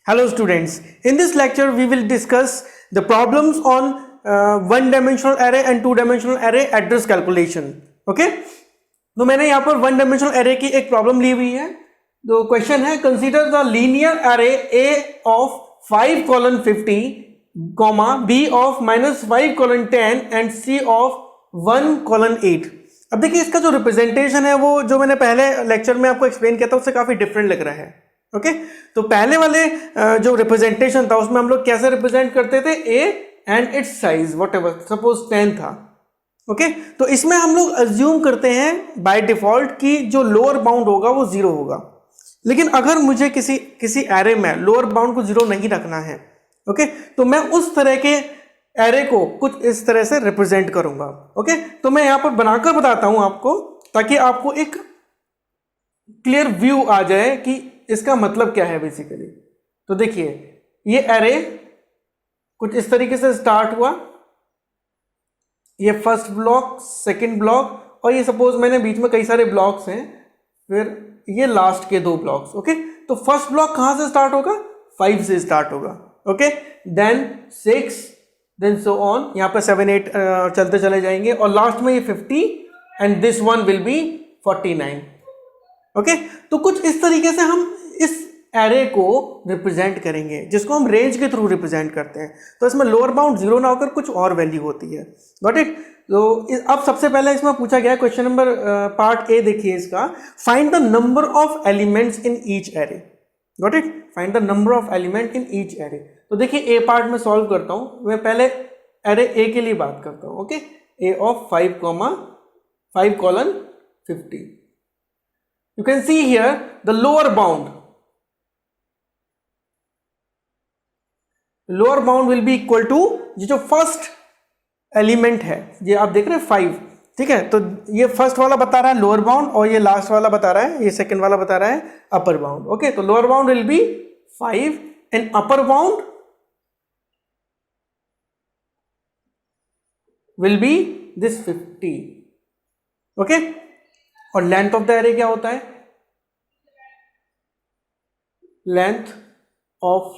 Hello students, in this lecture we will discuss the problems on one-dimensional array and two-dimensional array address calculation. Okay? तो मैंने यहाँ पर one dimensional array की एक problem ली हुई है. तो क्वेश्चन है consider the linear array A of 5 colon 50 comma B of -5 colon 10 and C of 1 colon 8. अब देखिए इसका जो रिप्रेजेंटेशन है वो जो मैंने पहले लेक्चर में आपको एक्सप्लेन किया था उससे काफी डिफरेंट लग रहा है. ओके तो पहले वाले जो रिप्रेजेंटेशन था उसमें हम लोग कैसे रिप्रेजेंट करते थे A and it's size whatever suppose 10 था. ओके तो इसमें हम लोग अज्यूम करते हैं बाय डिफॉल्ट कि जो लोअर बाउंड होगा वो 0 होगा. लेकिन अगर मुझे किसी एरे में लोअर बाउंड को 0 नहीं रखना है ओके तो मैं उस तरह के एरे को कुछ इस तरह से रिप्रेजेंट करूंगा. ओके तो मैं यहां पर बनाकर बताता हूं आपको ताकि आपको एक क्लियर व्यू आ जाए कि इसका मतलब क्या है बेसिकली. तो देखिए ये एरे कुछ इस तरीके से स्टार्ट हुआ, ये फर्स्ट ब्लॉक सेकंड ब्लॉक और ये सपोज मैंने बीच में कई सारे ब्लॉक्स हैं, फिर ये लास्ट के 2 ब्लॉक्स. ओके तो फर्स्ट ब्लॉक कहां से स्टार्ट होगा 5 से स्टार्ट होगा. Okay then 6 then so on, यहां पर 7 8 चलते चले जाएंगे और लास्ट में ये 50 and this one will be 49. Okay तो कुछ इस तरीके से हम इस एरे को रिप्रेजेंट करेंगे जिसको हम रेंज के थ्रू रिप्रेजेंट करते हैं. तो इसमें लोअर बाउंड 0 ना होकर कुछ और वैल्यू होती है. Got it. तो अब सबसे पहले इसमें पूछा गया क्वेश्चन नंबर पार्ट ए देखिए इसका, find the number of elements in each array. Got it. Find the number of element in each array. तो देखिए ए पार्ट में सॉल्व करता हूं. मैं पहले एरे ए के लिए बात करता हूं. Okay A of 5 colon 50. You can see here the lower bound. Lower bound will be equal to ये जो फर्स्ट एलिमेंट है, ये आप देख रहे हैं 5. ठीक है तो ये फर्स्ट वाला बता रहा है लोअर बाउंड और ये लास्ट वाला बता रहा है, ये सेकंड वाला बता रहा है अपर बाउंड. ओके तो lower bound will be 5 and upper bound will be this 50. Okay और लेंथ ऑफ द एरे क्या होता है, length of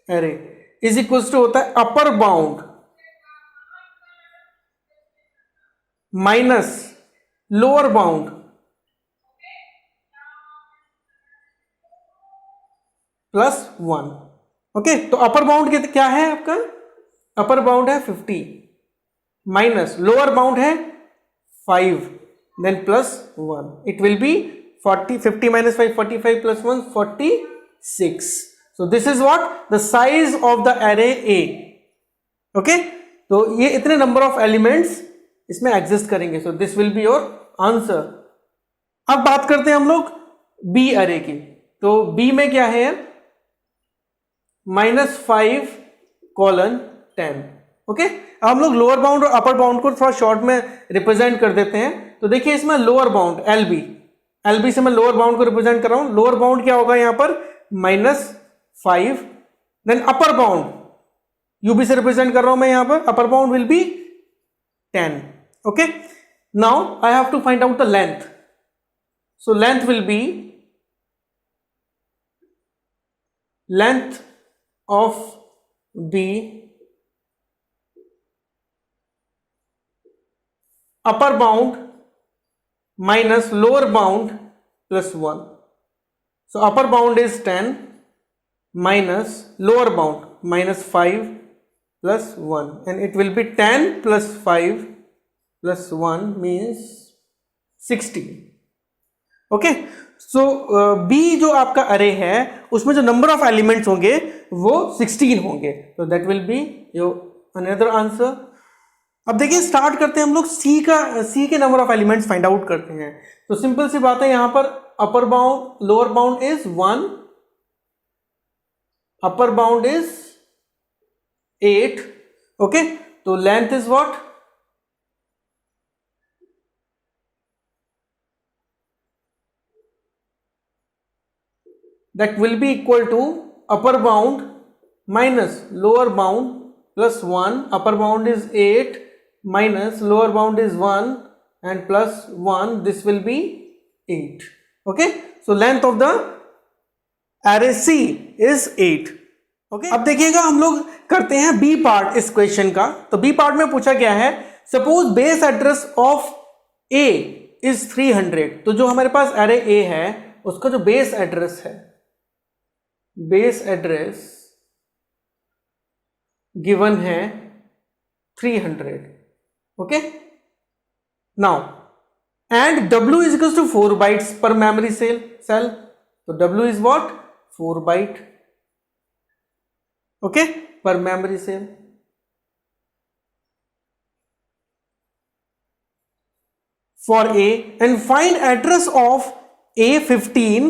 array is equal to होता है upper bound minus lower bound plus 1. Okay तो upper bound क्या है आपका, अपर बाउंड है 50 माइनस लोअर बाउंड है 5 then plus 1. It will be 50 minus 5 45 plus 1 46. So this is what the size of the array A. Okay तो ये इतने number of elements इसमें एग्जिस्ट करेंगे. So this will be your answer. अब बात करते हैं हम लोग B array की. तो B में क्या है -5 colon 10. ओके अब हम लोग लोअर बाउंड और अपर बाउंड को थोड़ा शॉर्ट में रिप्रेजेंट कर देते हैं. तो देखिए इसमें लोअर बाउंड LB से मैं लोअर बाउंड को रिप्रेजेंट कर रहा हूं. लोअर बाउंड क्या होगा यहां पर -5 देन अपर बाउंड UB से रिप्रेजेंट कर रहा हूं मैं यहां पर, upper bound will be 10. Okay now I have to find out the length. So length will be length of B upper bound minus lower bound plus 1. So upper bound is 10 minus lower bound -5 plus 1 and it will be 10 plus 5 plus 1 means 60. Okay so B जो आपका अरे है उसमें जो number of elements होंगे वो 16 होंगे. तो that will be your another answer. अब देखिए स्टार्ट करते हैं हम लोग सी के number of elements find out करते हैं. तो सिंपल सी बात है यहां पर upper bound lower bound is 1, upper bound is 8. Okay तो length is what, that will be equal to upper bound minus lower bound plus 1. upper bound is 8 minus lower bound is 1 and plus 1, this will be 8. Okay so length of the array C is 8. Okay, अब देखिएगा हम लोग करते हैं B part इस question का। तो B part में पूछा गया है suppose base address of A is 300। तो जो हमारे पास एरे ए है उसका जो बेस एड्रेस है, बेस एड्रेस गिवन है 300। Okay, now and W is equal to 4 bytes per memory cell. तो W is what, 4 byte, okay, per memory cell. For A and find address of A15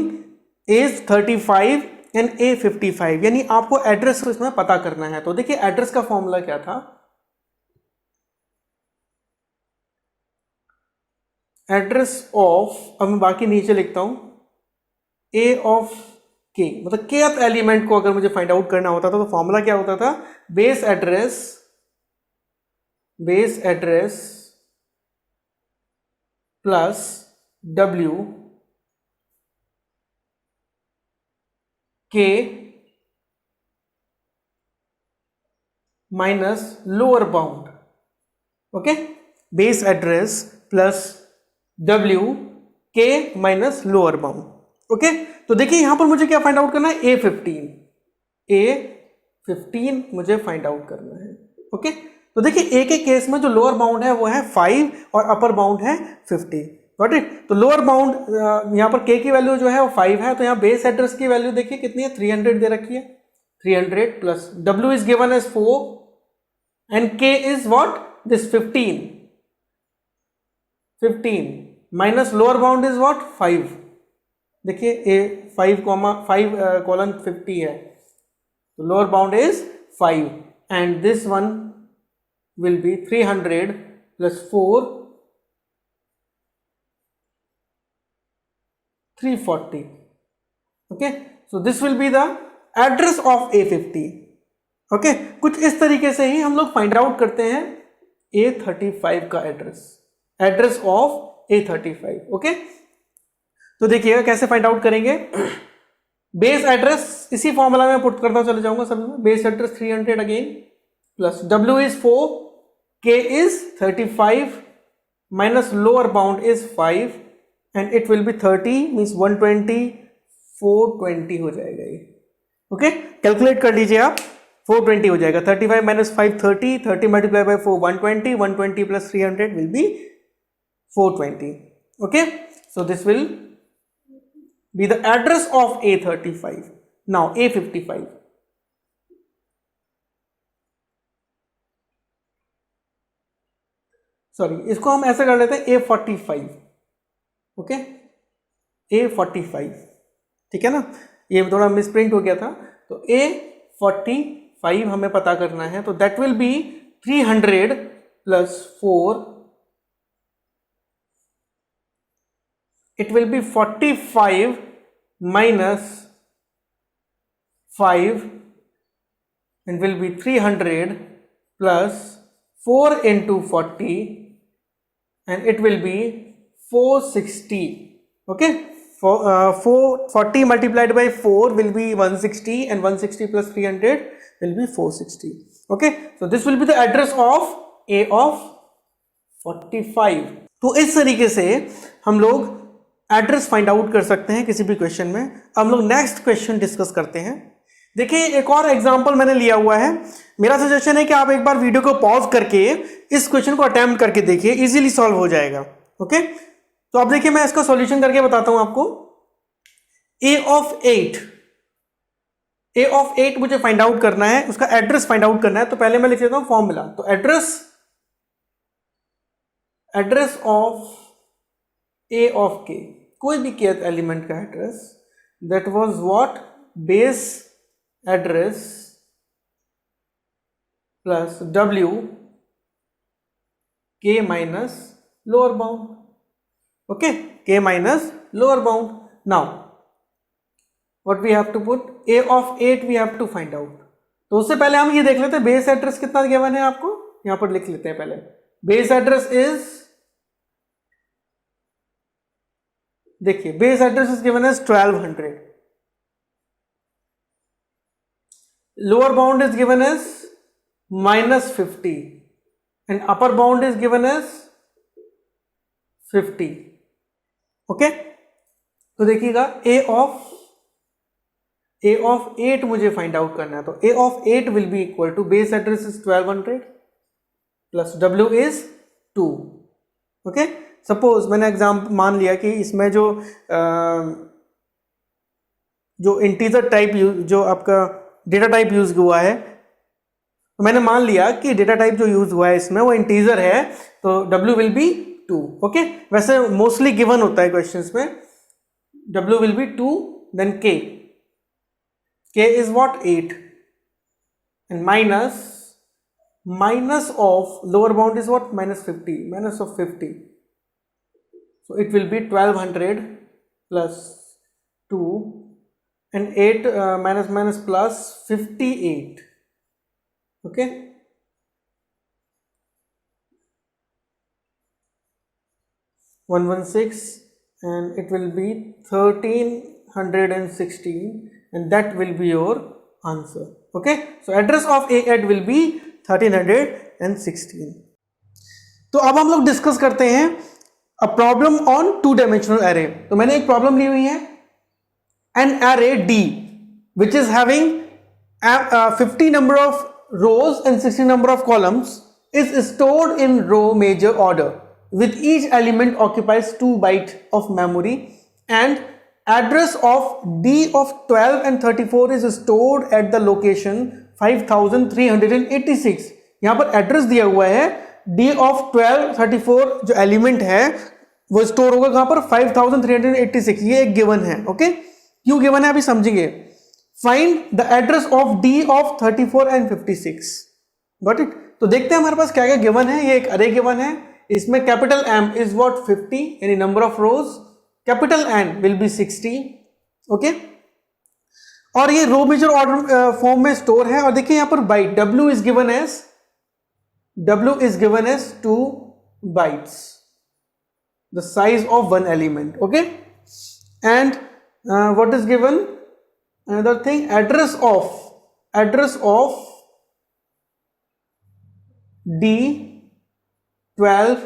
is 35 and A55, यानी आपको address इसमें पता करना है। तो देखिए एड्रेस का फॉर्मूला क्या था, एड्रेस ऑफ, अब मैं बाकी नीचे लिखता हूं, A ऑफ K, मतलब kth एलिमेंट को अगर मुझे फाइंड आउट करना होता था तो फॉर्मूला क्या होता था, base address plus W K minus lower bound. Okay, base address plus W K minus lower bound. Okay, तो देखिए यहां पर मुझे क्या फाइंड आउट करना है, A15 मुझे फाइंड आउट करना है। ओके, तो देखिए ए के केस में जो लोअर बाउंड है वो है 5 और अपर बाउंड है 50। Got it. तो लोअर बाउंड यहां पर k की वैल्यू जो है वो 5 है, तो यहां बेस एड्रेस की वैल्यू देखिए कितनी है, 300 दे रखी है। 300 plus W is given as 4 and k is what, this 15 minus lower bound is what, 5। देखिए ए 5 कोलन 50 है, तो lower bound is 5 and this one will be 300 plus 4, 340. Okay, so this will be the address of A50. Okay, कुछ इस तरीके से ही हम लोग find out करते हैं A35 का एड्रेस ऑफ A35। ओके, तो देखिएगा कैसे फाइंड आउट करेंगे। बेस एड्रेस इसी फॉर्मूला में पुट करता चले जाऊंगा सभी में। Base address 300 again plus W is 4, K is 35 minus lower bound is 5 and it will be 30 means 120, 420 हो जाएगा ये। ओके, कैलकुलेट कर लीजिए आप, 420 हो जाएगा। 35 minus 5 30, 30 multiplied by 4 120, 120 plus 300 will be 420. Okay, so this will be the address of A35. Now A55, sorry इसको हम ऐसे कर लेते हैं A45। ओके, A45, ठीक है ना, ये थोड़ा मिसप्रिंट हो गया था। तो A45 हमें पता करना है, तो that will B 300 plus 4, it will B 45 minus 5 and will be 300 plus 4 into 40 and it will be 460. Okay, 40 multiplied by 4 will be 160 and 160 plus 300 will be 460. Okay, so this will be the address of A of 45. तो इस तरीके से हम लोग address find out कर सकते हैं किसी भी क्वेश्चन में। हम लोग नेक्स्ट क्वेश्चन डिस्कस करते हैं। देखिए एक और एग्जांपल मैंने लिया हुआ है। मेरा सजेशन है कि आप एक बार वीडियो को पॉज करके इस क्वेश्चन को अटेम्प्ट करके देखिए, इजीली सॉल्व हो जाएगा। ओके, तो अब देखिए मैं इसका सॉल्यूशन करके बताता हूं आपको। A ऑफ 8 मुझे फाइंड आउट करना है, उसका एड्रेस फाइंड आउट करना है। तो पहले मैं लिख देता हूं फॉर्मूला। तो address of A of K, कोई भी kth एलिमेंट का address, that was what, base address plus W K minus lower bound. Okay, K minus lower bound. Now what we have to put, A of 8 we have to find out. तो उससे पहले हम ये देख लेते हैं base address कितना given है आपको, यहां पर लिख लेते हैं पहले। बेस एड्रेस इज, देखिए base address is given as 1200। lower bound is given as -50 and upper bound is given as 50. Okay, तो देखिएगा a of 8 मुझे फाइंड आउट करना है, तो a of 8 will be equal to base address is 1200 plus w is 2. Okay, suppose मैंने exam मान लिया कि इसमें जो इंटीजर टाइप जो आपका डेटा टाइप यूज हुआ है, तो मैंने मान लिया कि डेटा टाइप जो यूज हुआ है इसमें वो इंटीजर है, तो w विल बी 2. ओके, वैसे मोस्टली गिवन होता है क्वेश्चंस में w will be 2, then k is what 8 and minus of lower bound is what -50, minus of 50, so it will be 1200 plus 2 and 8 minus plus 58. okay, 116 and it will be 1316 and that will be your answer. okay, so address of A8 will be 1316. तो अब हम लोग discuss करते हैं a problem on 2 dimensional array. तो मैंने एक problem ली हुई है, an array D which is having 50 number of rows and 60 number of columns is stored in row major order with each element occupies 2 bytes of memory and address of D of 12 and 34 is stored at the location 5386. यहां पर address दिया हुआ है D of 12 34 जो element है वो store होगा कहां पर 5386. ये एक गिवन है. ओके, क्यों गिवन है अभी समझेंगे. Find the address of D of 34 and 56. Got it. तो देखते हैं हमारे पास क्या क्या गिवन है. ये एक अरे गिवन है, इसमें कैपिटल M इज व्हाट 50 यानी number of rows, capital N will be 60. Okay, और ये रो मेजर ऑर्डर फॉर्म में स्टोर है. और देखिए यहां पर byte W is given as 2 bytes, the size of one element. Okay, and what is given, another thing, address of D 12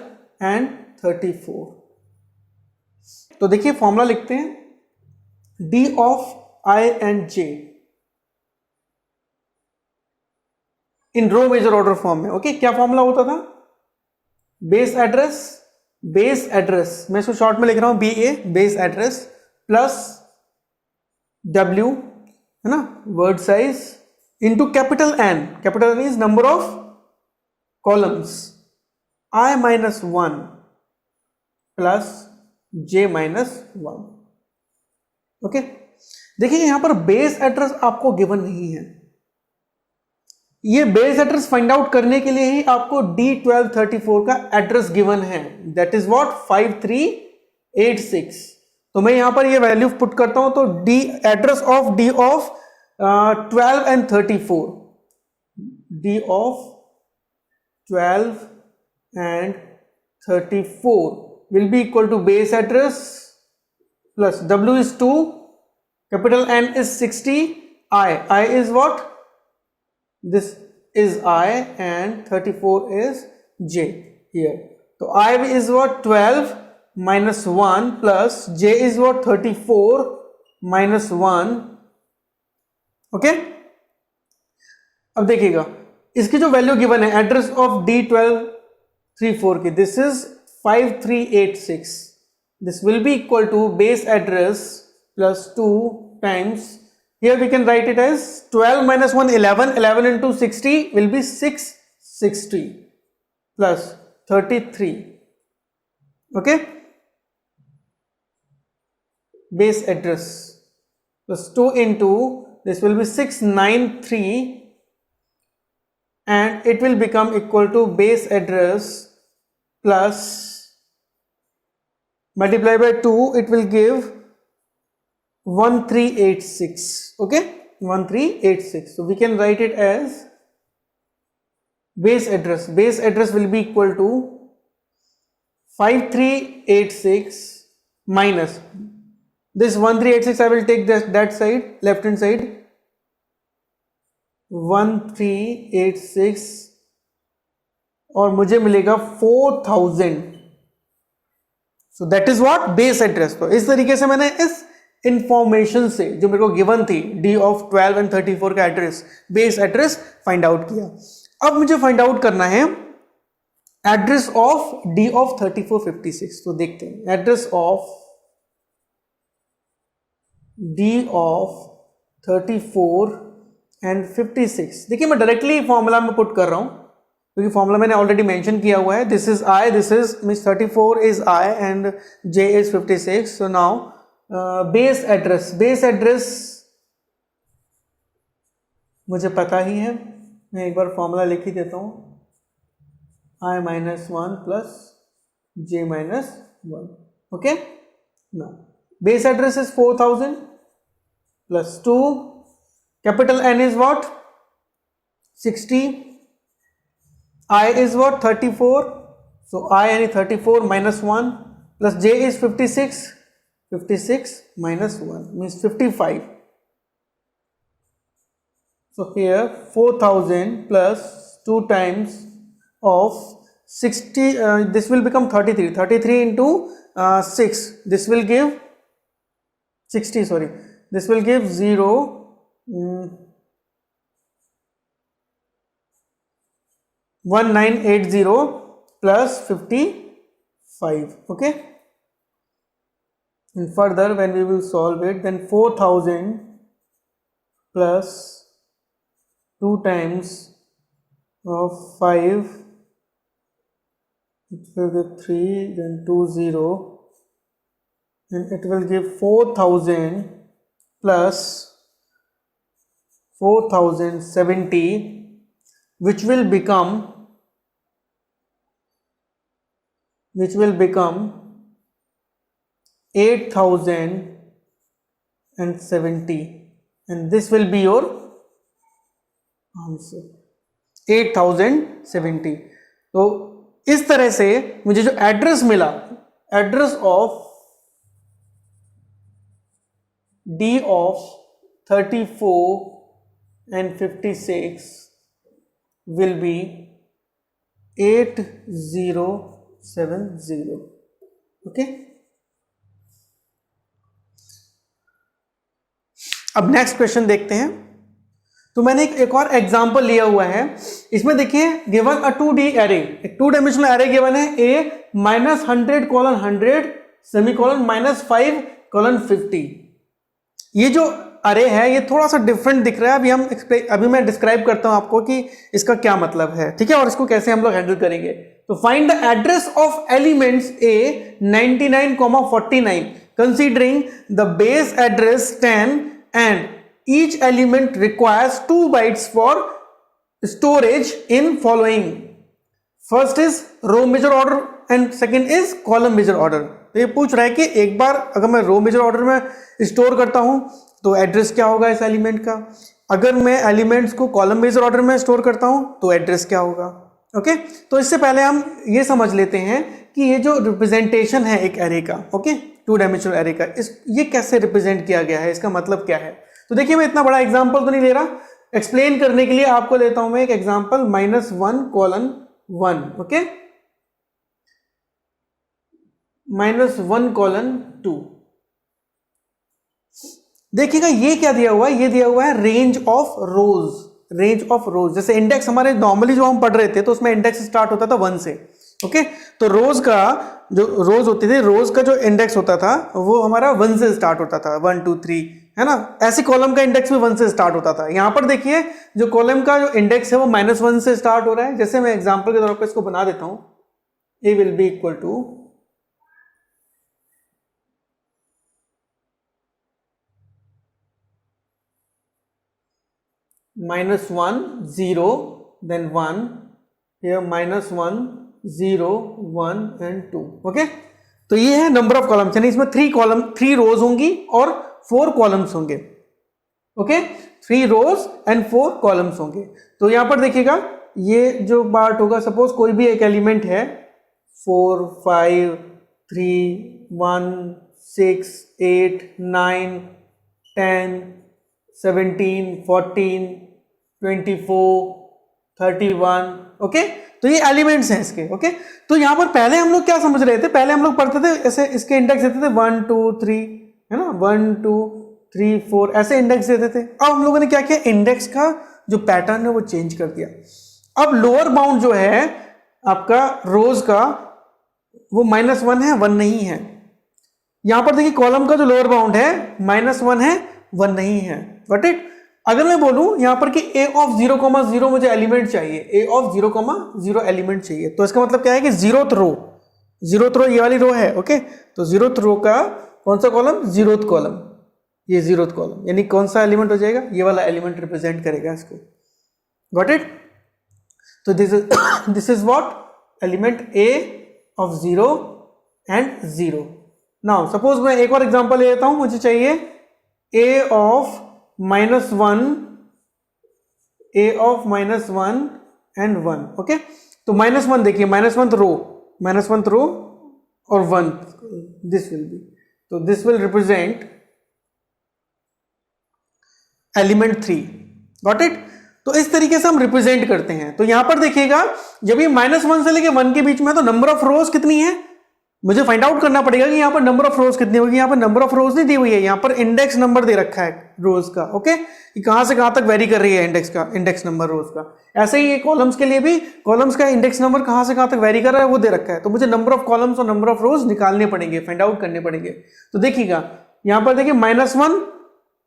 and 34. तो देखिए फॉर्मूला लिखते हैं, D of I and J in row major order form में. Okay, क्या formula होता था, base address मैं इसको शॉर्ट में लिख रहा हूं BA, base address plus W है ना, word size, into capital N is number of columns, I minus 1 plus J minus 1. Okay, देखिए यहां पर बेस एड्रेस आपको गिवन नहीं है. ये बेस एड्रेस फाइंड आउट करने के लिए ही आपको D1234 का एड्रेस गिवन है, दैट इज व्हाट 5386. तो मैं यहां पर ये वैल्यू पुट करता हूं, तो D address of D of 12 and 34, D of 12 and 34 will be equal to base address plus W is 2, capital N is 60, I is what, this is I and 34 is J here. So I is what 12 minus 1 plus J is what 34 minus 1. Okay, अब देखिएगा इसकी जो value given है address of D1234 की, this is 5386. This will be equal to base address plus 2 times, here we can write it as 12 minus 1 11 into 60 will be 660 plus 33. okay, base address plus 2 into this will be 693 and it will become equal to base address plus multiply by 2, it will give 1386. okay, 1386. so we can write it as base address will be equal to 5386 minus this 1386. I will take that side, left hand side, 1386 और मुझे मिलेगा 4000. So that is what base address. तो इस तरीके से मैंने इस information से जो मेरे को गिवन थी डी ऑफ 12 एंड 34 का address, base address find out किया. अब मुझे फाइंड आउट करना है एड्रेस ऑफ डी ऑफ 3456. तो देखते हैं address of D of 34 and 56. देखिए मैं डायरेक्टली फॉर्मूला में पुट कर रहा हूं क्योंकि फॉर्मूला मैंने ऑलरेडी मेंशन किया हुआ है. This is I, this is means 34 is I and J is 56. So now base address मुझे पता ही है. मैं एक बार फॉर्मूला लिख ही देता हूं. I minus 1 plus j minus 1. Okay. Now base address is 4000 plus 2. Capital N is what? 60. I is what? 34. So I any 34 minus 1 plus j is 56. 56 minus 1 means 55. So here 4000 plus 2 times of 60, this will become 33 into 6, this will give 60, sorry, this will give 0, 1980 plus 55. Okay, and further when we will solve it, then 4000 plus 2 times of 5, it will give 3, then 20, and it will give 4000 plus 4070, which will become 8070, and this will be your answer 8070. तो इस तरह से मुझे जो address मिला, address of D of 34 and 56 will be 8070. Okay. अब next question देखते हैं. तो मैंने एक और एग्जांपल लिया हुआ है. इसमें देखिए गिवन अ 2D एरे, एक 2 डायमेंशनल एरे गिवन है A -100:100 सेमीकोलन -5:50. ये जो अरे है ये थोड़ा सा डिफरेंट दिख रहा है. अभी मैं डिस्क्राइब करता हूं आपको कि इसका क्या मतलब है. ठीक है, और इसको कैसे हम लोग हैंडल करेंगे. तो find the address of elements A 99,49 considering the base address 10 and each element requires 2 bytes for storage in following. First is row measure order and second is column measure order. तो ये पूछ रहा है कि एक बार अगर मैं रो मेजर ऑर्डर में स्टोर करता हूं तो एड्रेस क्या होगा इस एलिमेंट का. अगर मैं एलिमेंट्स को कॉलम मेजर ऑर्डर में स्टोर करता हूं तो एड्रेस क्या होगा. ओके, तो इससे पहले हम ये समझ लेते हैं कि ये जो रिप्रेजेंटेशन है एक एरे का, ओके, 2 डायमेंशनल एरे का, ये कैसे रिप्रेजेंट किया गया है, इसका मतलब क्या है. तो देखिए मैं इतना बड़ा एग्जांपल तो नहीं ले रहा, एक्सप्लेन करने के लिए आपको लेता हूं मैं एक एग्जांपल -1:1. ओके, -1:2. देखिएगा ये क्या दिया हुआ है, ये दिया हुआ है रेंज ऑफ रोज. जैसे इंडेक्स हमारे नॉर्मली जो हम पढ़ रहे थे तो उसमें इंडेक्स स्टार्ट होता था 1 से. ओके, तो रोज का जो रोज होती थी, रोज का जो इंडेक्स होता था वो हमारा 1 से स्टार्ट होता था, 1 2 3, है ना. ऐसे कॉलम का इंडेक्स भी 1 से स्टार्ट होता था. यहां पर देखिए जो कॉलम का जो इंडेक्स है वो -1 से स्टार्ट हो रहा है. जैसे मैं एग्जांपल के तौर पर इसको बना देता हूं, A will be equal to -1 0 then 1, here -1 0 1 and 2. Okay, तो ये है नंबर ऑफ कॉलम्स, यानी इसमें 3 रोज होंगी और 4 कॉलम्स होंगे. ओके, 3 रोज एंड 4 कॉलम्स होंगे. तो यहां पर देखिएगा ये जो पार्ट होगा, सपोज कोई भी एक एलिमेंट है 4 5 3 1 6 8 9 10 17 14 24, 31, ओके। तो ये एलिमेंट्स हैं इसके, ओके। तो यहाँ पर पहले हम लोग क्या समझ रहे थे, पहले हम लोग पढ़ते थे ऐसे, इसके इंडेक्स देते थे 1 2 3, है ना, 1 2 3 4 ऐसे इंडेक्स देते थे। अब हम लोगों ने क्या किया, इंडेक्स का जो पैटर्न है वो चेंज कर दिया। अब लोअर बाउंड जो है आपका रोज का वो -1 है, 1 नहीं है। यहां पर देखिए कॉलम का जो लोअर बाउंड है -1 है, 1 नहीं है, गॉट इट। अगर मैं बोलूं यहां पर कि a ऑफ 0,0 मुझे एलिमेंट चाहिए, a ऑफ 0,0 एलिमेंट चाहिए, तो इसका मतलब क्या है कि जीरोथ रो ये वाली रो है, ओके। तो जीरोथ रो का कौन सा कॉलम, जीरोथ कॉलम, ये जीरोथ कॉलम, यानी कौन सा एलिमेंट हो जाएगा, ये वाला एलिमेंट रिप्रेजेंट करेगा इसको, गॉट इट। तो this is what element a of 0 and 0। Now suppose मैं एक और एग्जांपल ले लेता हूं, मुझे चाहिए a of -1, a of -1 and 1, okay. तो -1 देखिए, -1th रो और 1 दिस विल बी, तो this will represent element 3, got it. तो इस तरीके से हम रिप्रेजेंट करते हैं। तो यहां पर देखिएगा जब ये -1 से लेके 1 के बीच में है तो नंबर ऑफ रोज कितनी है, मुझे फाइंड आउट करना पड़ेगा कि यहाँ पर नंबर ऑफ रोज कितनी होगी। यहाँ पर नंबर ऑफ रोज नहीं दी हुई है, यहाँ पर इंडेक्स नंबर दे रखा है रोज का, ओके, कि कहां से कहां तक वेरी कर रही है इंडेक्स नंबर रोज का। ऐसे ही कॉलम्स के लिए भी कॉलम्स का इंडेक्स नंबर कहां से कहां तक वेरी कर रहा है वो दे रखा है। तो मुझे नंबर ऑफ कॉलम्स और नंबर ऑफ रोज निकालने पड़ेंगे, फाइंड आउट करने पड़ेंगे। तो देखिएगा यहाँ पर देखिए -1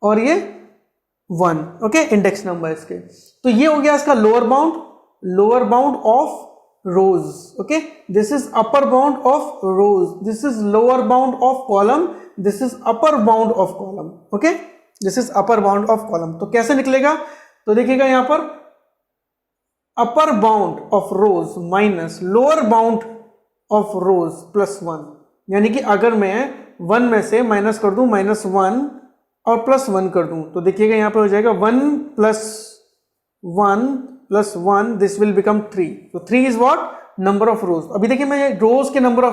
और ये 1, ओके, इंडेक्स नंबर इसके। तो ये हो गया इसका lower bound of rows, okay, this is upper bound of rows, this is lower bound of column, this is upper bound of column, okay, this is upper bound of column। तो कैसे निकलेगा, तो देखिएगा यहां पर upper bound of rows minus lower bound of रोज +1, यानी कि अगर मैं 1 में से माइनस कर दूं -1 और +1 कर दूं, तो देखिएगा यहां पर हो जाएगा 1 + 1 दिस विल बिकम 3। तो 3 is what, number of rows. अभी देखिए मैं रोज के number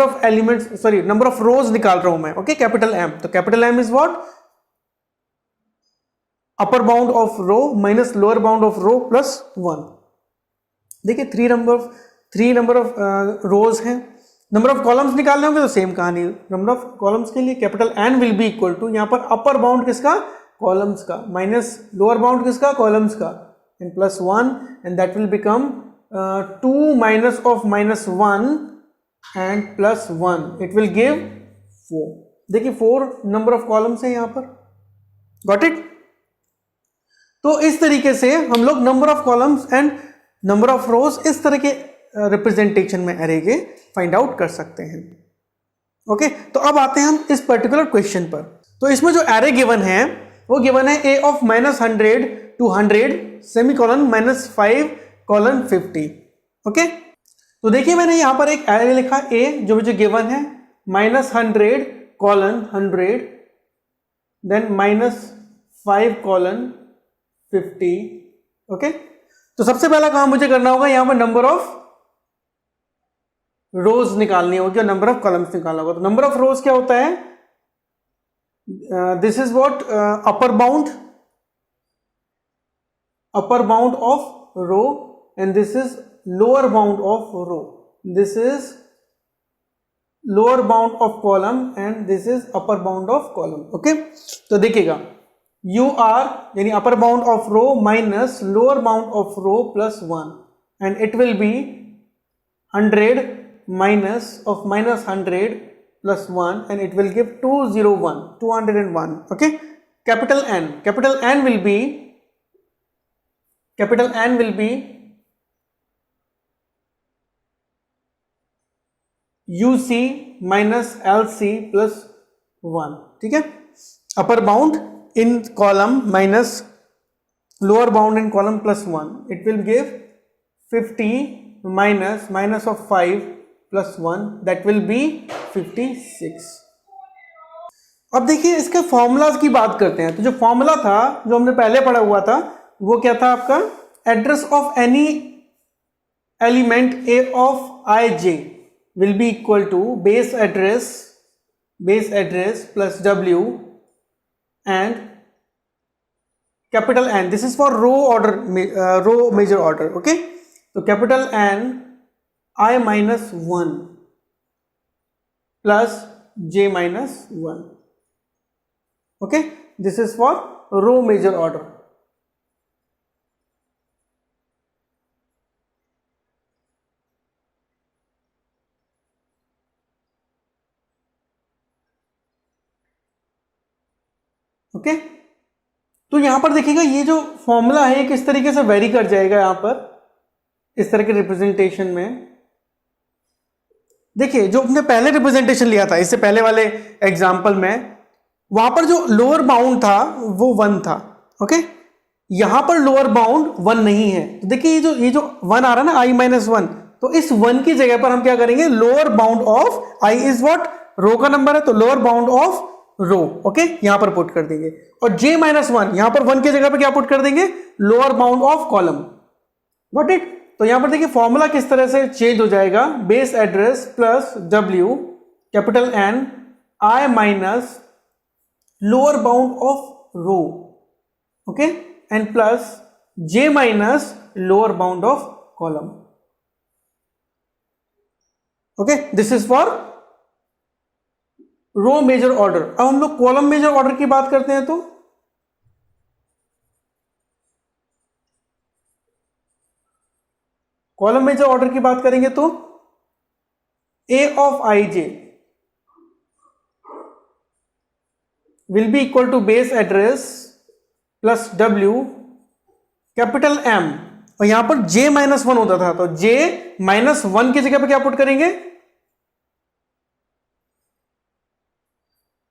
of elements, sorry number of rows निकाल रहा हूं मैं, ओके, कैपिटल M। तो capital M is what, upper bound of row minus lower bound of row +1। देखिए 3 नंबर ऑफ रोज हैं। नंबर ऑफ कॉलम्स निकालने होंगे तो सेम कहानी, नंबर ऑफ कॉलम्स के लिए capital N will be equal to, यहां पर अपर बाउंड किसका, कॉलम्स का, माइनस लोअर बाउंड किसका, कॉलम्स का, and +1, and that will become 2 minus of -1 and +1, it will give 4। देखिए 4 नंबर ऑफ कॉलम्स है यहां पर, गॉट इट। तो इस तरीके से हम लोग number of columns and number of रोज इस तरह के रिप्रेजेंटेशन में एरे के फाइंड आउट कर सकते हैं, ओके। तो अब आते हैं हम इस पर्टिकुलर क्वेश्चन पर। तो इसमें जो एरे गिवन है वो गिवन है a of -100 to 100 semicolon -5:50, okay. तो देखिए मैंने यहां पर एक एरे लिखा a जो मुझे गिवन है -100:100 देन -5:50, ओके। तो सबसे पहला काम मुझे करना होगा, यहां पर नंबर ऑफ रोज निकालनी होगी और नंबर ऑफ कॉलम्स निकालना होगा। तो नंबर ऑफ रोज क्या होता है, this is what upper bound of row and this is lower bound of row, this is lower bound of column and this is upper bound of column, okay. तो देखिएगा U R यानी upper bound of row minus lower bound of row +1 and it will be 100 minus of -100 +1 and it will give 201, okay। capital N will be UC minus LC +1, ठीक है। Upper bound in column minus lower bound in column +1, it will give 50 minus of 5 +1 that will be 56। अब देखिए इसके formulas की बात करते हैं। तो जो फॉर्मूला था जो हमने पहले पढ़ा हुआ था वो क्या था आपका, address of any element a of ij will be equal to base address plus w and capital N. This is for row order, row major order. Okay, so capital N I minus 1 plus j minus 1. Okay, this is for row major order. Okay, तो यहां पर देखिएगा ये जो formula है किस तरीके से वेरी कर जाएगा यहां पर इस तरह के रिप्रेजेंटेशन में। देखिए जो हमने पहले रिप्रेजेंटेशन लिया था इससे पहले वाले एग्जांपल में, वहां पर जो लोअर बाउंड था वो 1 था। ओके, यहां पर लोअर बाउंड 1 नहीं है। तो देखिए ये जो 1 आ रहा है ना i माइनस 1, तो इस 1 की जगह पर हम क्या करेंगे, lower bound of i is what, row का नंबर है तो lower bound of row. Okay, यहां पर पुट कर देंगे। और j माइनस 1 यहां पर 1 की जगह पर क्या पुट कर देंगे, lower bound of column. Got it. तो यहां पर देखिए फॉर्मूला किस तरह से चेंज हो जाएगा, base address plus w capital N i minus lower bound of row, okay, and plus j minus lower bound of column. Okay, this is for row major order. अब हम लोग कॉलम मेजर ऑर्डर की बात करते हैं, तो column major order की बात करेंगे तो a of ij will be equal to base address plus w capital M, और यहां पर j माइनस 1 होता था तो j माइनस 1 की जगह पर क्या पुट करेंगे,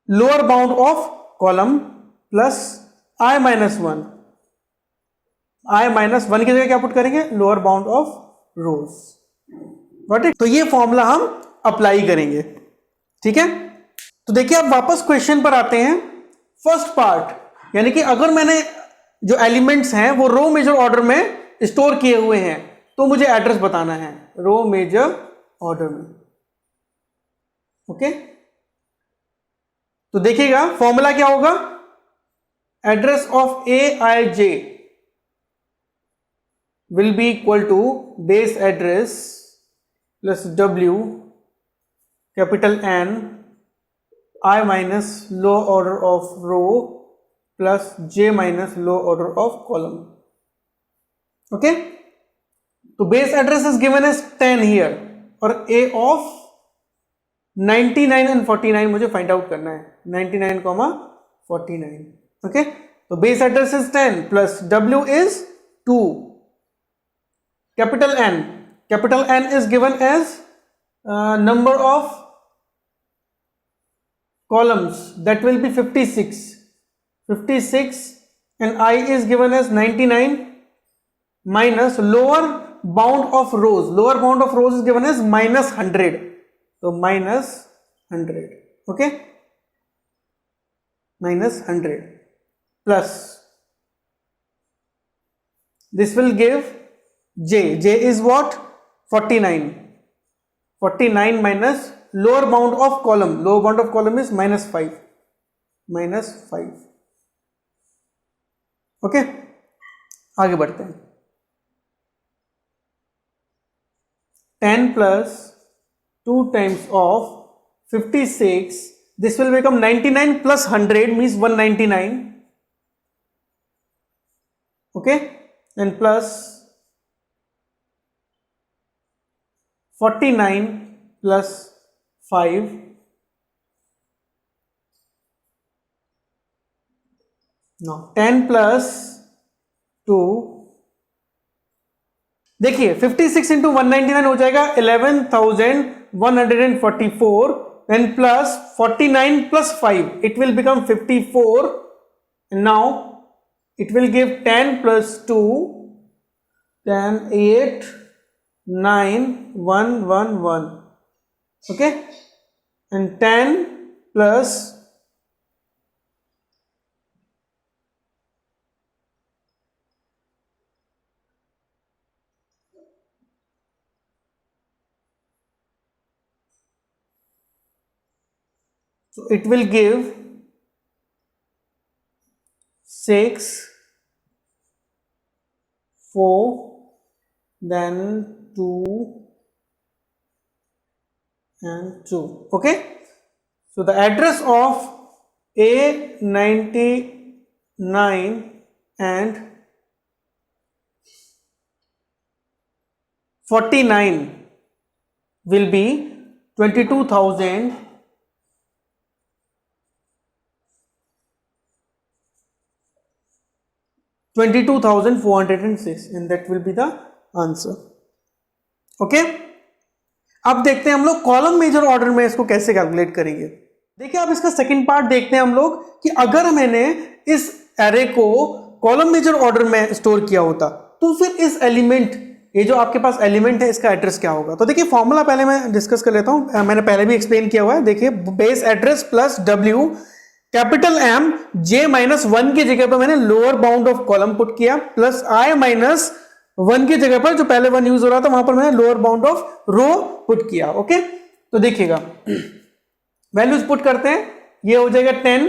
lower bound of column plus i minus 1, i minus 1 की जगह क्या पुट करेंगे, lower bound of rose. Got it. तो ये फॉर्मूला हम अप्लाई करेंगे। ठीक है, तो देखिए आप वापस क्वेश्चन पर आते हैं। फर्स्ट पार्ट, यानी कि अगर मैंने जो एलिमेंट्स हैं वो रो मेजर ऑर्डर में स्टोर किए हुए हैं तो मुझे एड्रेस बताना है रो मेजर ऑर्डर में। ओके, तो देखिएगा फॉर्मूला क्या होगा, address of A I J will be equal to base address plus w capital N I minus low order of row plus j minus low order of column. Okay, तो base address is given as 10 here और a of 99 and 49 मुझे find out करना है, 99, 49. Okay, तो base address is 10 plus w is 2. Capital N is given as number of columns, that will be 56, and I is given as 99 minus lower bound of rows, is given as minus 100, so minus 100. Okay, minus 100 plus this will give j is what, 49 minus lower bound of column is minus 5. Okay, आगे बढ़ते हैं। 10 plus 2 times of 56, this will become 99 plus 100 means 199. okay, and plus 49 plus 5, no 10 plus 2, देखिए 56 into 199 हो जाएगा 11,144, then plus 49 plus 5, it will become 54, and now it will give 10 plus 2, 10, 8, 9, 1, 1, 1. Okay, and 10 plus so it will give 6, then 2 and 2. Okay, so the address of A99 and 49 will be 22,406 and that will be the answer. Okay, अब देखते हैं हम लोग column major order में इसको कैसे calculate करेंगे। देखिए आप इसका सेकंड पार्ट देखते हैं हम लोग कि अगर मैंने इस एरे को कॉलम मेजर ऑर्डर में स्टोर किया होता तो फिर इस एलिमेंट, ये जो आपके पास एलिमेंट है इसका एड्रेस क्या होगा। तो देखिए फॉर्मूला पहले मैं डिस्कस कर लेता हूं, मैंने पहले भी एक्सप्लेन किया हुआ है। देखिए base address plus W capital M J minus 1 की जगह पर मैंने lower bound of column put किया प्लस I माइनस 1 की जगह पर जो पहले 1 यूज हो रहा था वहां पर मैंने lower bound of row put किया। ओके, तो देखिएगा वैल्यूज पुट करते हैं, ये हो जाएगा 10,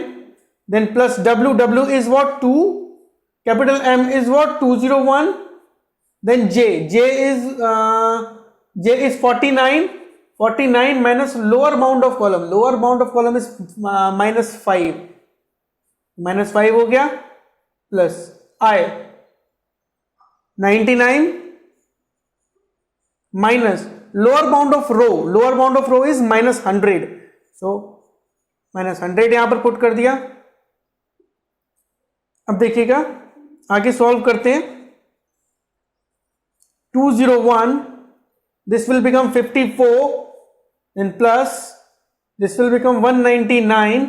then plus W is what 2, capital M is what 201, then J is 49 minus lower bound of column is minus 5 हो गया plus I 99 minus lower bound of row is minus 100, so minus 100 यहां पर put कर दिया। अब देखिएगा आगे solve करते हैं, 201, this will become 54 and plus this will become 199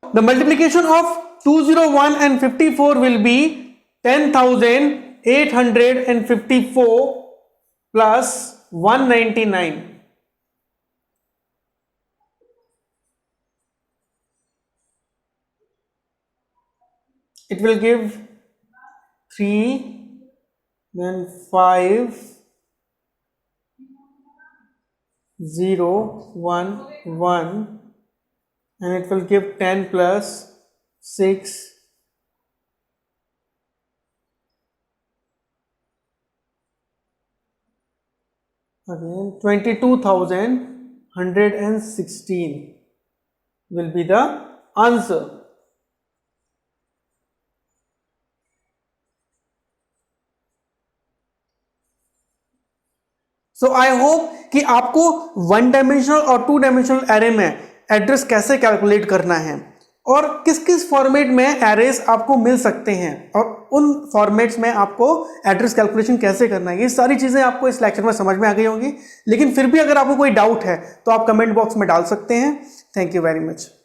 the multiplication of 201 and 54 will be 10,854 plus 199. It will give 3, then 5, 0, 1, 1, and it will give 10 plus 6, again 22,116 will be the answer. So I hope कि आपको 1 dimensional और 2 dimensional array में address कैसे calculate करना है और किस किस फॉर्मेट में एरेस आपको मिल सकते हैं और उन फॉर्मेट्स में आपको एड्रेस कैलकुलेशन कैसे करना है, ये सारी चीज़ें आपको इस लेक्चर में समझ में आ गई होंगी। लेकिन फिर भी अगर आपको कोई डाउट है तो आप कमेंट बॉक्स में डाल सकते हैं। Thank you very much.